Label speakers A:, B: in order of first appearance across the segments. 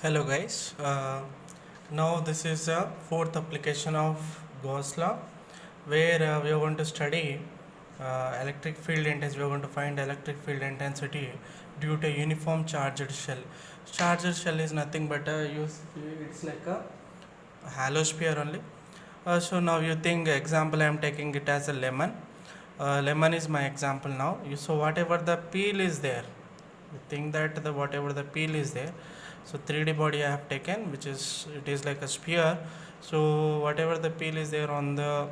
A: Hello guys. Now this is a fourth application of Gauss law, where we are going to study electric field intensity. We are going to find electric field intensity due to uniform charged shell. Charged shell is nothing but it's like a hollow sphere only. So now you think example I am taking it as a lemon. Lemon is my example now. So whatever the peel is there, you think that the whatever the peel is there, so 3D body I have taken, which is it is like a sphere. So whatever the peel is there on the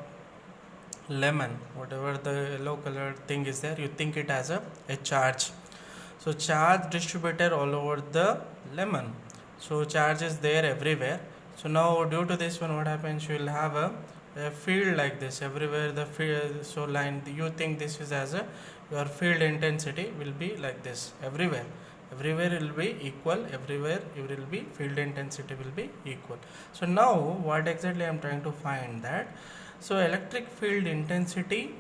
A: lemon, whatever the yellow colored thing is there, you think it as a charge. So charge distributed all over the lemon, so charge is there everywhere. So now due to this one, what happens, you will have a field like this everywhere. The field, so line, you think this is as a your field intensity will be like this everywhere. Everywhere it will be equal, everywhere it will be field intensity will be equal. So now what exactly I am trying to find that, so electric field intensity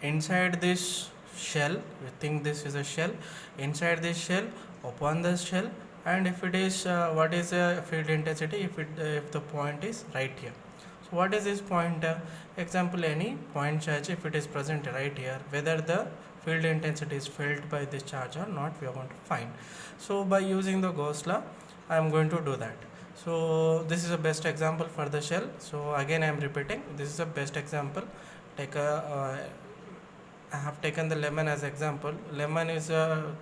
A: inside this shell, you think this is a shell, inside this shell, upon the shell, and if it is what is the field intensity if the point is right here. So what is this point? Example, any point charge, if it is present right here, whether the field intensity is felt by this charge or not, we are going to find. So by using the Gauss law, I am going to do that. So this is a best example for the shell. So again I am repeating, this is a best example. Take a I have taken the lemon as example. Lemon is a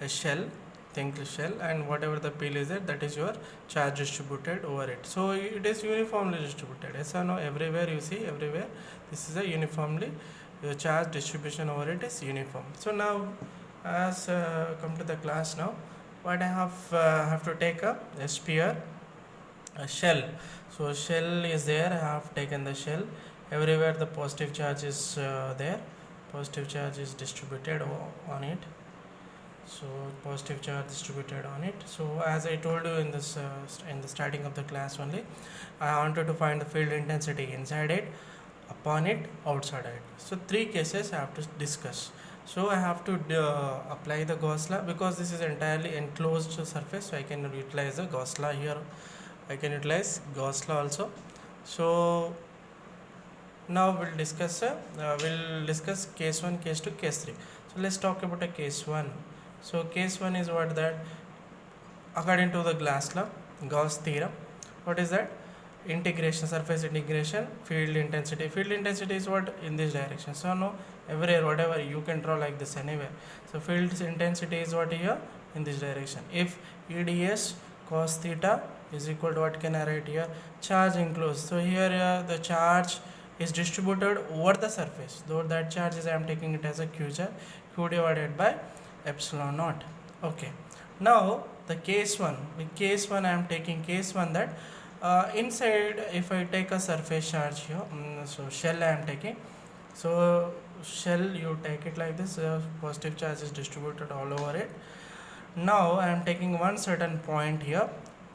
A: shell, think shell, and whatever the peel is there, that is your charge distributed over it. So it is uniformly distributed. Yes or no? Everywhere you see, everywhere this is a uniformly, your charge distribution over it is uniform. So now as come to the class now, what I have to take a sphere, a shell. So shell is there, I have taken the shell. Everywhere the positive charge is there, positive charge is distributed on it. So positive charge distributed on it. So as I told you in this in the starting of the class only, I wanted to find the field intensity inside it, upon it, outside it. So three cases I have to discuss. So I have to apply the Gauss law, because this is entirely enclosed surface, so I can utilize the Gauss law here. I can utilize Gauss law also. So now we'll discuss case 1, case 2, case 3. So let's talk about a case 1. So case 1 is what, that according to the Gauss theorem, what is that? Integration, surface integration, field intensity. Field intensity is what, in this direction. So no, everywhere, whatever you can draw like this anywhere. So field intensity is what here, in this direction. If EDS cos theta is equal to, what can I write here, charge enclosed. So here the charge is distributed over the surface, though that charge is I am taking it as a q charge, q divided by epsilon naught. Okay, now the case 1, I am taking case 1 that inside, if I take a surface charge here, so shell I am taking. So shell, you take it like this, positive charge is distributed all over it. Now I am taking one certain point here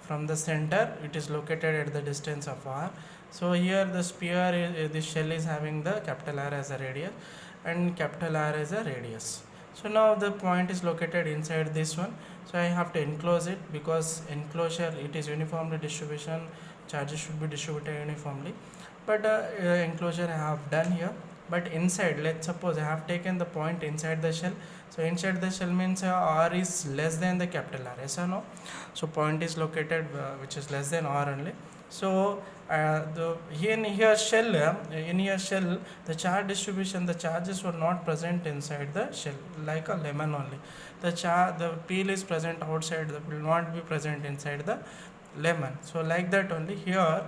A: from the center, it is located at the distance of r. So here the sphere, the shell is having the capital R as a radius and capital R as a radius. So now the point is located inside this one, so I have to enclose it, because enclosure, it is uniformly distribution, charges should be distributed uniformly, but enclosure I have done here. But inside, let's suppose I have taken the point inside the shell. So inside the shell means R is less than the capital R, yes or no? So point is located which is less than R only. So in your shell, the charge distribution, the charges were not present inside the shell, like a lemon only. The peel is present outside, that will not be present inside the lemon. So like that only here,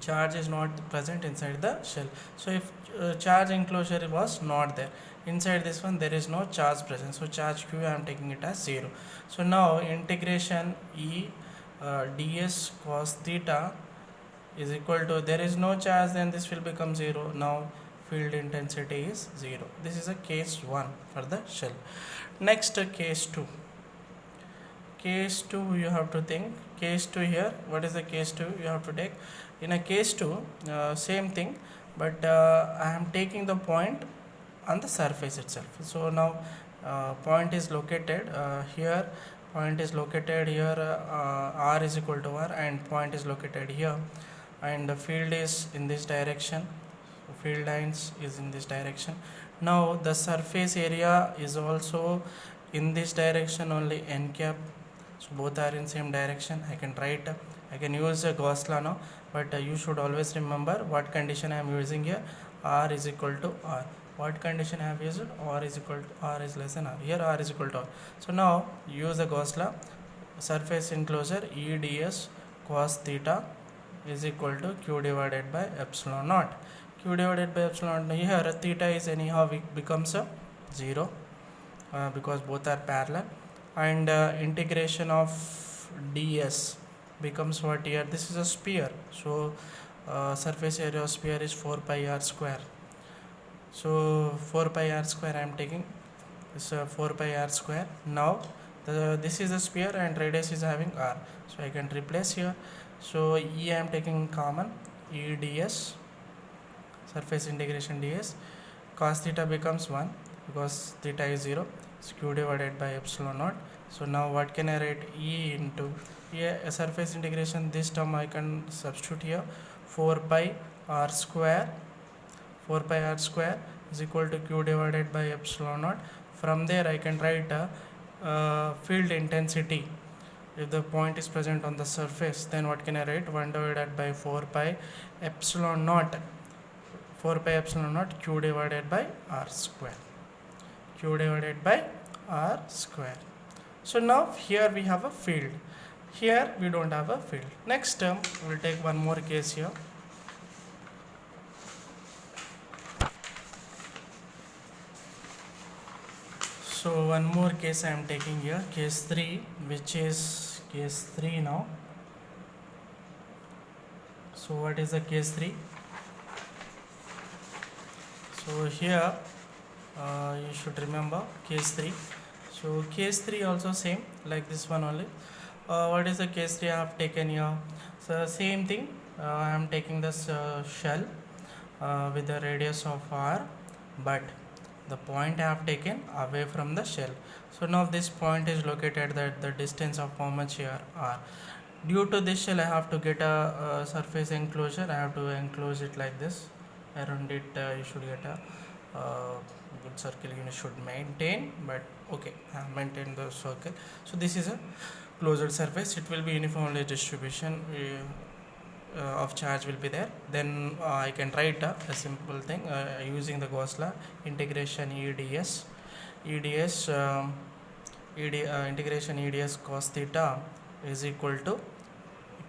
A: charge is not present inside the shell. So if charge enclosure was not there, inside this one there is no charge present, so charge q I am taking it as 0. So now integration E ds cos theta is equal to, there is no charge, then this will become 0. Now field intensity is 0. This is a case 1 for the shell. Next case 2. Case 2 you have to think. Case 2 here, what is the case 2 you have to take? In a case 2, same thing, but I am taking the point on the surface itself. So now point is located here, point is located here, r is equal to r, and point is located here, and the field is in this direction, so field lines is in this direction. Now the surface area is also in this direction only, n cap, so both are in same direction. I can write, I can use a Gauss law now, but you should always remember what condition I am using here. R is equal to r. What condition I have used? R is equal to r is less than r. Here r is equal to r. So now use the Gauss law. Surface enclosure E ds cos theta is equal to q divided by epsilon naught. Q divided by epsilon naught. Here theta is anyhow becomes a 0 because both are parallel, and integration of ds becomes what here? This is a sphere, so surface area of sphere is 4 pi r square. So 4 pi r square I am taking this 4 pi r square. Now this is a sphere and radius is having r, so I can replace here. So E I am taking common, E ds, surface integration ds, cos theta becomes 1 because theta is 0, so q divided by epsilon naught. So now what can I write? E into surface integration, this term I can substitute here, 4 pi r square, 4 pi r square is equal to q divided by epsilon naught. From there I can write field intensity. If the point is present on the surface, then what can I write? 1 divided by 4 pi epsilon naught, 4 pi epsilon naught q divided by r square, q divided by r square. So now here we have a field, here we don't have a field. Next term, we'll take one more case here. So one more case I am taking here, case 3, which is case 3 now. So what is the case 3? So here you should remember case 3. So case 3 also same like this one only. What is the case 3 I have taken here? So same thing, I am taking this shell with the radius of r, but the point I have taken away from the shell. So now this point is located at the distance of how much here? R. Due to this shell I have to get a surface enclosure. I have to enclose it like this. Around it you should get a good circle you should maintain, but okay, I have maintained the circle. So this is a closed surface. It will be uniformly distribution of charge will be there. Then I can write a simple thing using the Gauss law, integration EDS integration EDS cos theta is equal to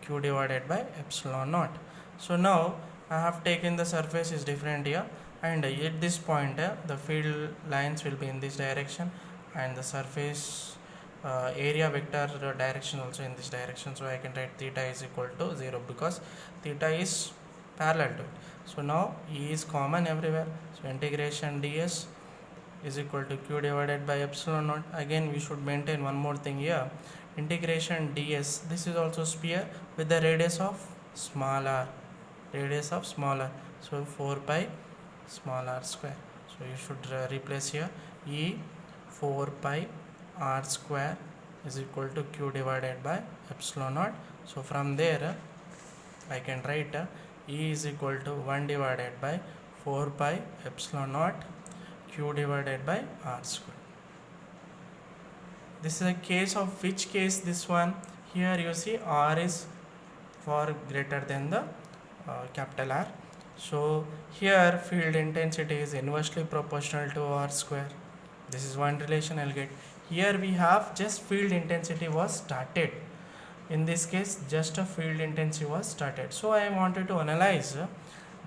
A: q divided by epsilon naught. So now I have taken the surface is different here, and at this point the field lines will be in this direction, and the surface area vector direction also in this direction. So I can write theta is equal to 0 because theta is parallel to it. So now E is common everywhere, so integration ds is equal to q divided by epsilon naught. Again we should maintain one more thing here, integration ds, this is also sphere with the radius of small r, so 4 pi small r square. So you should replace here E 4 pi r square is equal to q divided by epsilon naught. So from there I can write E is equal to 1 divided by 4 pi epsilon naught q divided by r square. This is a case of which case? This one here you see r is far greater than the capital R. So here field intensity is inversely proportional to r square. This is one relation I'll get. Here we have just field intensity was started. In this case just a field intensity was started. So I wanted to analyze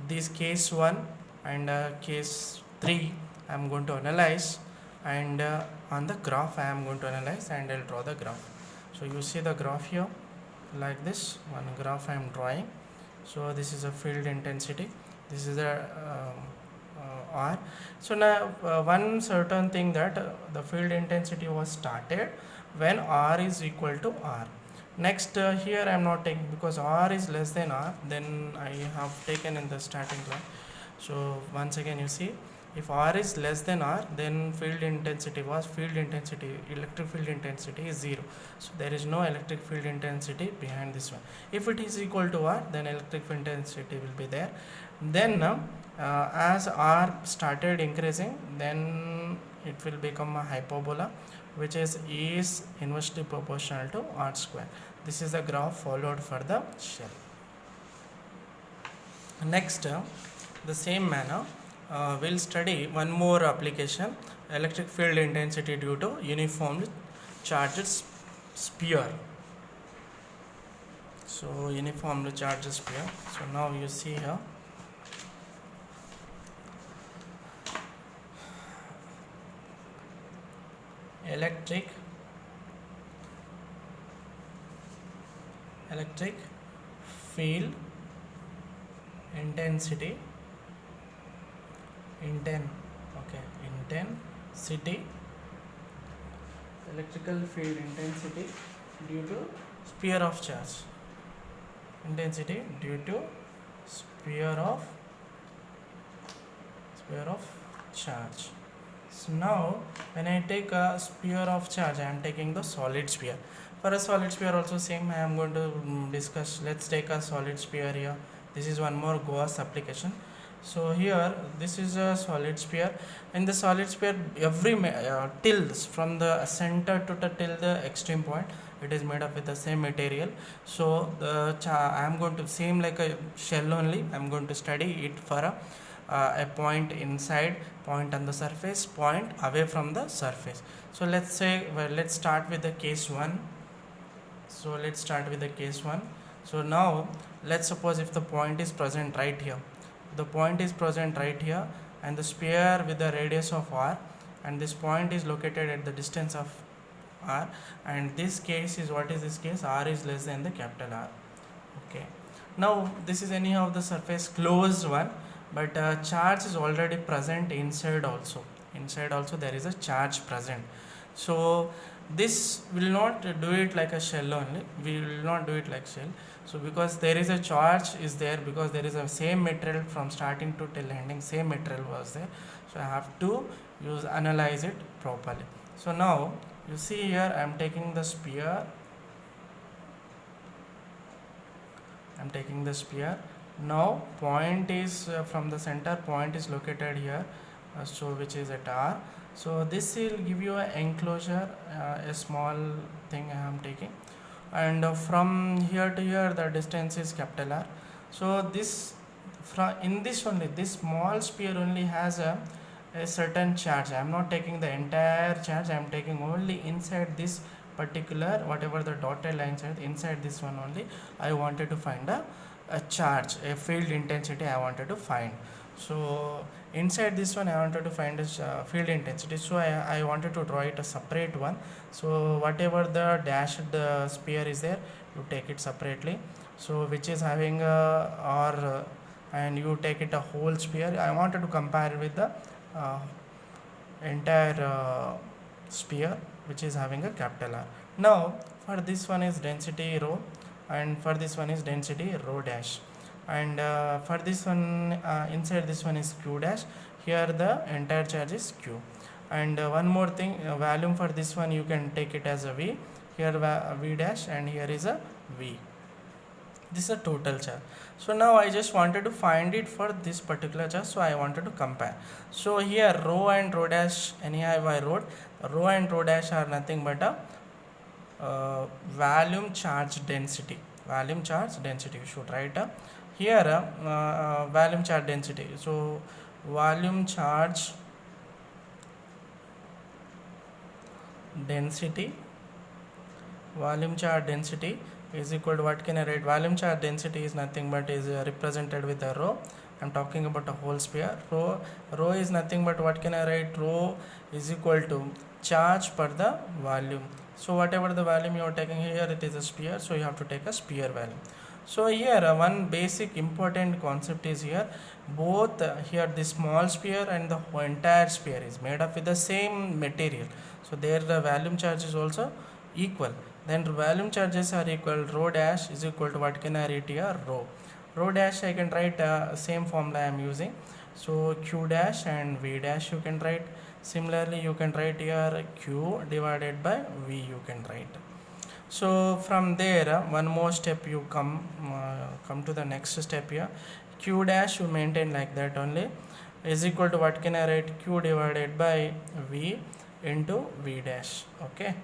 A: this case 1 and case 3 I am going to analyze, and on the graph I am going to analyze, and I'll draw the graph. So you see the graph here like this, one graph I am drawing. So this is a field intensity, this is a R. So now one certain thing that the field intensity was started when R is equal to R. Next here I am not taking because R is less than R, then I have taken in the starting line. So once again you see If R is less than R, then electric field intensity is 0. So there is no electric field intensity behind this one. If it is equal to R, then electric field intensity will be there. Then as R started increasing, then it will become a hyperbola, which is inversely proportional to R square. This is the graph followed for the shell. Next, the same manner, we'll study one more application, electric field intensity due to uniformly charged sphere. So uniformly charged sphere. So now you see here, electric field intensity electrical field intensity due to sphere of charge, intensity due to sphere of charge. So now when I take a sphere of charge, I am taking the solid sphere. For a solid sphere also same, I am going to discuss. Let's take a solid sphere here. This is one more Gauss application. So here this is a solid sphere. In the solid sphere, every tills from the center to till the extreme point, it is made up with the same material. So I am going to, same like a shell only, I am going to study it for a point inside, point on the surface, point away from the surface. So let's say, let's start with the case 1. So now let's suppose if the point is present right here, and the sphere with the radius of R, and this point is located at the distance of R, and this case is, what is this case? R is less than the capital R. Okay, now this is anyhow the surface closed one, but charge is already present inside also there is a charge present. So this will not do it like a shell only, we will not do it like shell. So because there is a charge is there, because there is a same material from starting to till ending, same material was there, so I have to analyze it properly. So now you see here, I am taking the sphere, now point is from the center, point is located here, so which is at R. So this will give you an enclosure, a small thing I am taking, and from here to here the distance is capital R. So this, in this only, this small sphere only has a certain charge. I am not taking the entire charge, I am taking only inside this particular, whatever the dotted lines are, inside this one only I wanted to find a charge, a field intensity I wanted to find. So inside this one I wanted to find a field intensity, so I wanted to draw it a separate one. So whatever the dashed sphere is there, you take it separately, so which is having and you take it a whole sphere. I wanted to compare with the entire sphere which is having a capital R. Now for this one is density rho, and for this one is density rho dash, and for this one inside this one is q dash. Here the entire charge is q, and one more thing, volume for this one you can take it as a v, here v dash, and here is a v. This is a total charge. So now I just wanted to find it for this particular charge, so I wanted to compare. So here rho and rho dash, anyhow I wrote rho and rho dash are nothing but a volume charge density. You should write here volume charge density. So volume charge density is equal to, what can I write? Volume charge density is nothing but is represented with a rho. I'm talking about a whole sphere. Rho is nothing but, what can I write? Rho is equal to charge per the volume. So whatever the volume you are taking here, it is a sphere, so you have to take a sphere volume. So here one basic important concept is here, both here the small sphere and the entire sphere is made up with the same material, so there the volume charge is also equal. Then volume charges are equal, rho dash is equal to, what can I write here? Rho dash I can write same formula I am using. So q dash and v dash you can write. Similarly you can write here q divided by v you can write. So from there one more step you come to the next step here. Q dash you maintain like that only, is equal to what can I write, q divided by v into v dash. Okay,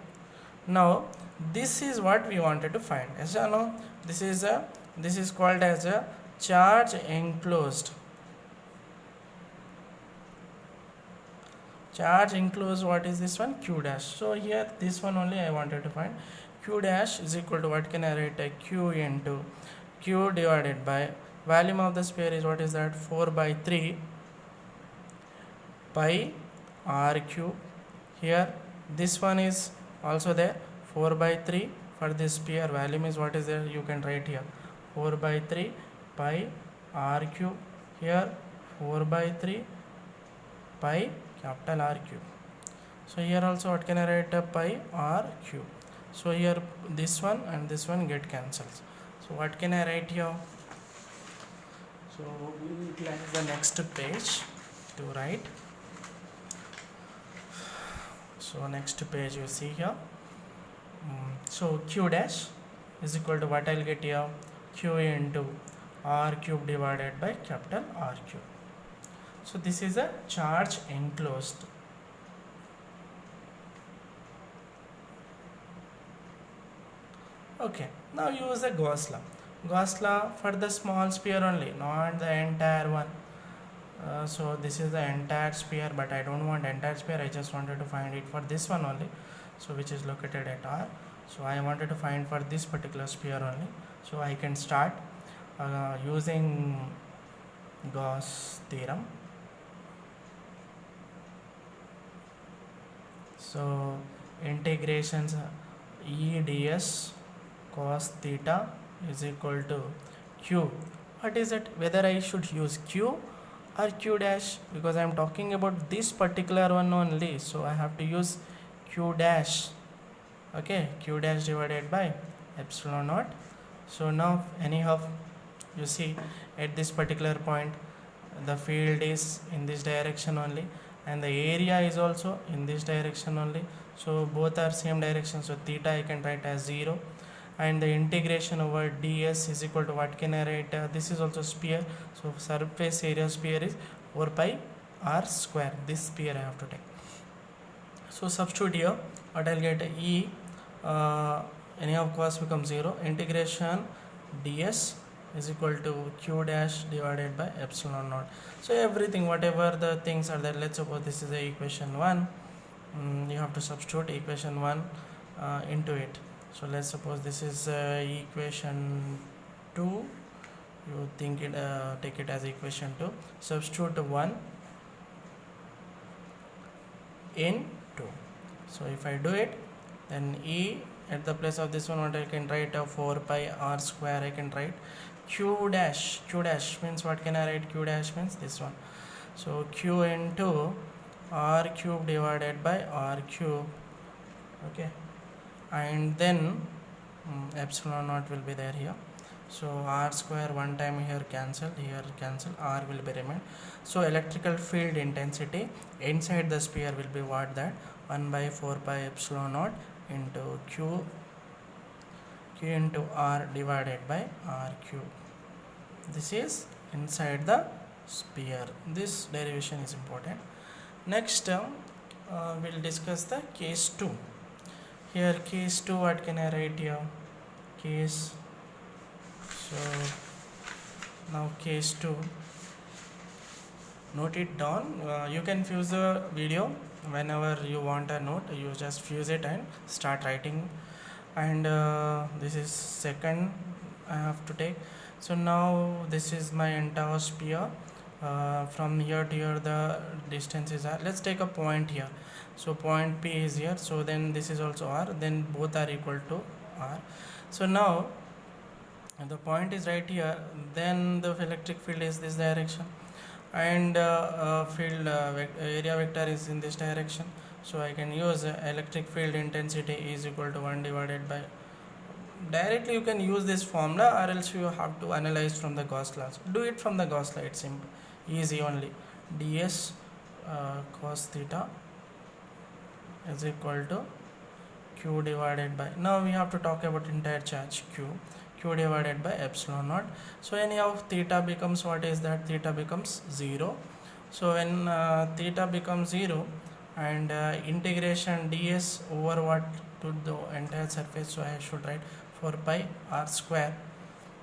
A: now this is what we wanted to find. Yes or no? This is called as a charge enclosed. Charge enclosed, what is this one, q dash. So here this one only I wanted to find. Q dash is equal to what can I write, a q into q divided by volume of the sphere is what is that, 4 by 3 pi r cube. Here this one is also there, 4 by 3 for this sphere volume is what is there, you can write here 4 by 3 pi r cube. Here 4 by 3 pi capital R cube. So here also what can I write, a pi r cube. So here this one and this one get cancels. So what can I write here? So we will utilize the next page to write. So next page you see here. So q dash is equal to what I'll get here, q into r cube divided by capital R cube. So this is a charge enclosed. Okay, now use the Gauss law. Gauss law for the small sphere only, not the entire one. So this is the entire sphere, but I don't want entire sphere, I just wanted to find it for this one only, so which is located at R. So I wanted to find for this particular sphere only. So I can start using Gauss theorem. So integrations E ds cos theta is equal to q. What is it? Whether I should use q or q dash, because I am talking about this particular one only, so I have to use q dash. Okay, q dash divided by epsilon naught. So now anyhow you see at this particular point the field is in this direction only and the area is also in this direction only, so both are same direction, so theta I can write as 0, and the integration over ds is equal to what can I write, this is also sphere, so surface area sphere is 4 pi r square, this sphere I have to take. So substitute here, what I'll get, e any of course becomes 0, integration ds is equal to q dash divided by epsilon naught. So everything, whatever the things are there, let's suppose this is the equation 1, you have to substitute equation 1 into it. So let's suppose this is equation 2, you think it take it as equation 2, substitute 1 in 2. So if I do it, then e at the place of this one, what I can write, 4 pi r square I can write. Q dash means what can I write, q dash means this one, so q into r cube divided by r cube. Okay, and then epsilon naught will be there here, so r square one time here cancel, r will be remain. So electrical field intensity inside the sphere will be what, that 1 by 4 pi epsilon naught into q into r divided by r cube. This is inside the sphere. This derivation is important. Next we'll discuss the case 2. Here case 2, what can I write here, case, so now case 2, note it down, you can fuse the video whenever you want a note, you just fuse it and start writing. And this is second I have to take. So now this is my entire sphere, from here to here the distances are, let's take a point here, so point P is here, so then this is also R, then both are equal to R. So now the point is right here, then the electric field is this direction, and field area vector is in this direction, so I can use electric field intensity is equal to 1 divided by, directly you can use this formula, or else you have to analyze from the Gauss law. Do it from the Gauss law, it's simple, easy only. ds cos theta is equal to q divided by, now we have to talk about entire charge q divided by epsilon naught. So anyhow theta becomes, what is that, theta becomes 0. So when theta becomes 0 and integration ds over what, to the entire surface, so I should write 4 pi r square.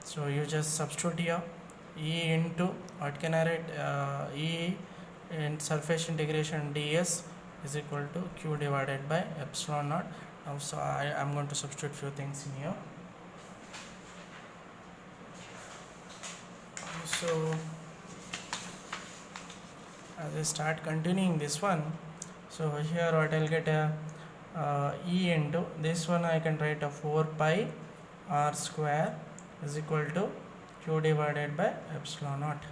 A: So you just substitute here e into, what can I write, e in surface integration ds is equal to q divided by epsilon naught. Now so I am going to substitute few things in here. So as I start continuing this one, so here what I'll get e into this one, I can write a 4 pi r square is equal to q divided by epsilon naught.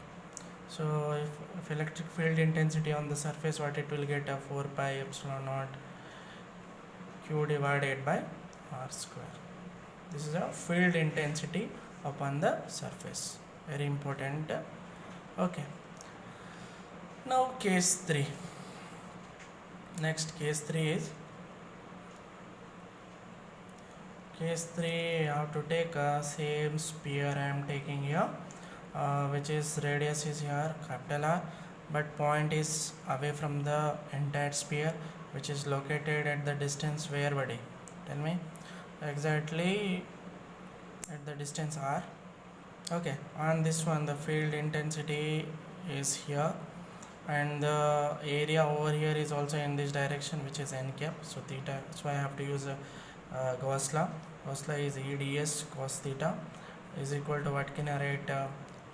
A: So if electric field intensity on the surface, what it will get, a 4 pi epsilon naught q divided by r square. This is a field intensity upon the surface, very important. Okay, now case 3. Next case 3 is, case 3 you have to take a same sphere I am taking here, which is radius is here capital R, but point is away from the entire sphere, which is located at the distance where, buddy, tell me, exactly at the distance r. Okay, on this one the field intensity is here, and the area over here is also in this direction, which is n cap, so theta, so I have to use Gauss law. Gauss law is eds cos theta is equal to, what can I write,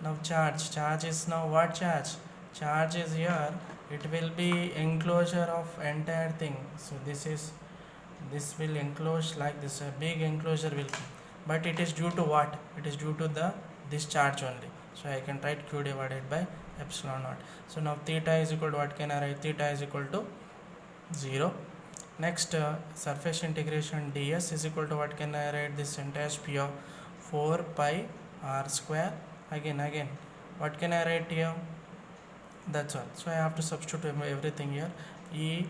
A: now charge is, now what charge is here, it will be enclosure of entire thing. So this will enclose like this, a big enclosure will come, but it is due to what, it is due to this charge only. So I can write q divided by epsilon naught. So now theta is equal to, what can I write, theta is equal to 0. Next surface integration ds is equal to, what can I write, this entire sphere 4 pi r square, again what can I write here, that's all. So I have to substitute everything here, e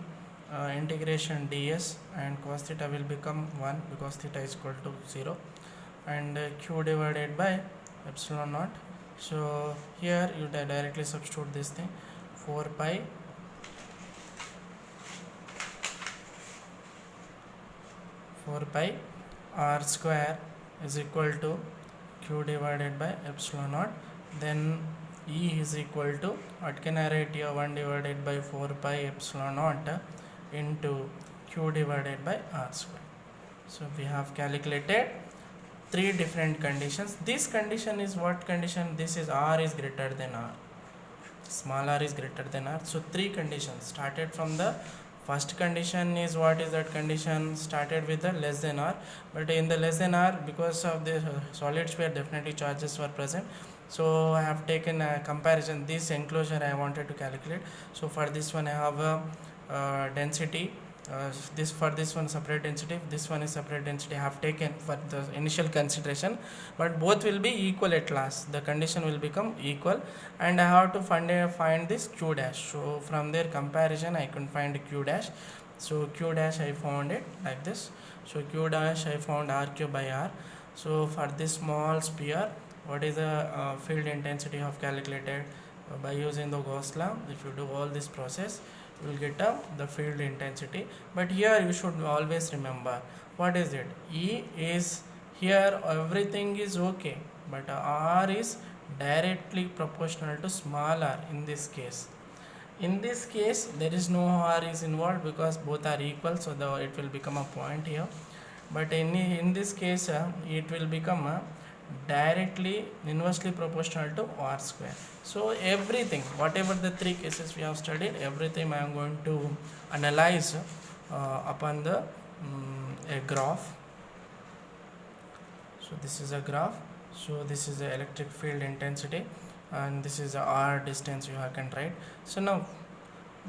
A: integration ds, and cos theta will become 1 because theta is equal to 0, and q divided by epsilon naught. So here you directly substitute this thing, 4 pi r square is equal to q divided by epsilon naught. Then E is equal to, what can I write here, 1 divided by 4 pi epsilon naught into q divided by r square. So we have calculated 3 different conditions. This condition is what condition, this is r is greater than r, small r is greater than r. So 3 conditions started from the first condition is, what is that condition, started with the less than r, but in the less than r, because of the solid sphere, definitely charges were present. So I have taken a comparison, this enclosure I wanted to calculate. So for this one I have a density, this for this one separate density, this one is separate density I have taken for the initial consideration, but both will be equal at last, the condition will become equal, and I have to find this q dash. So from their comparison I can find q dash. So q dash I found it like this. So q dash I found r cube by r. So for this small sphere, what is the field intensity I have calculated by using the Gauss law. If you do all this process, you will get the field intensity. But here you should always remember, what is it, E is here, everything is okay, but R is directly proportional to small r in this case. In this case there is no r is involved because both are equal, so it will become a point here. But in this case it will become directly inversely proportional to r square. So everything, whatever the 3 cases we have studied, everything I am going to analyze upon the a graph. So this is a graph. So this is the electric field intensity, and this is the r distance you can write. So now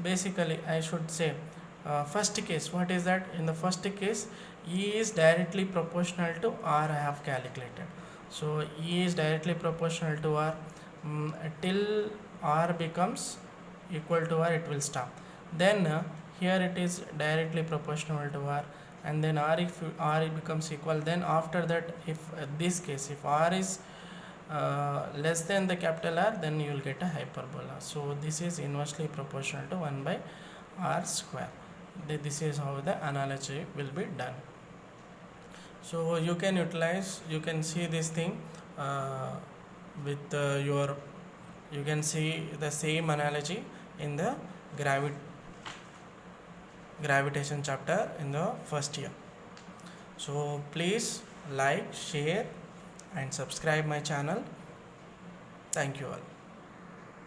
A: basically I should say first case, what is that, in the first case E is directly proportional to r I have calculated. So E is directly proportional to r till r becomes equal to r, it will stop. Then here it is directly proportional to r, and then r, if r becomes equal, then after that, if this case, if r is less than the capital R, then you will get a hyperbola. So this is inversely proportional to 1 by r square. This is how the analogy will be done. So you can utilize, you can see this thing with you can see the same analogy in the gravitation chapter in the first year. So please like, share and subscribe my channel. Thank you all.